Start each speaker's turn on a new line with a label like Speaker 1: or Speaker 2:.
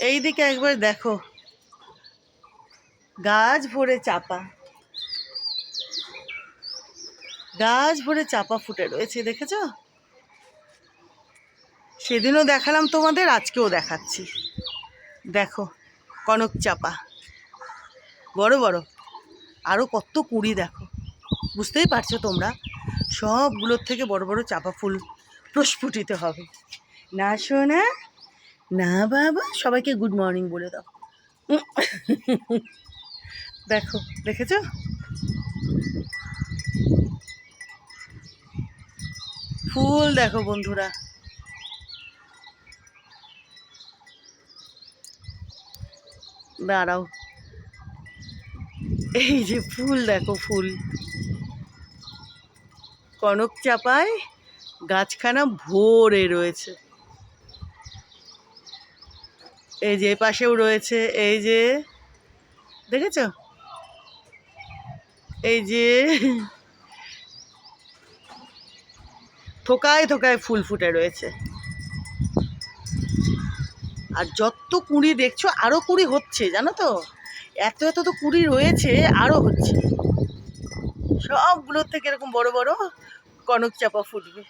Speaker 1: এইদিকে একবার দেখো, গাছ ভরে চাপা, গাছ ভরে চাপা ফুটে রয়েছে, দেখেছো? সেদিনও দেখালাম তোমাদের, আজকেও দেখাচ্ছি। দেখো কনক চাপা, বড় বড়, আরও কত কুড়ি দেখো। বুঝতেই পারছো তোমরা, সবগুলোর থেকে বড় বড় চাপা ফুল প্রস্ফুটিত হবে। না সোনা, না বাবা, সবাইকে গুড মর্নিং বলে দাও। দেখো, দেখেছো? ফুল দেখো বন্ধুরা, দাঁড়াও, এই যে ফুল দেখো, ফুল কনক চাপায় গাছখানা ভরে রয়েছে। এই যে পাশেও রয়েছে, এই যে দেখেছো, এই যে থোকায় থোকায় ফুল ফুটে রয়েছে। আর যত কুঁড়ি দেখছো, আরো কুঁড়ি হচ্ছে, জানো তো? এত এত তো কুঁড়ি রয়েছে, আরো হচ্ছে। সবগুলোর থেকে এরকম বড় বড় কনক চাপা ফুটবে।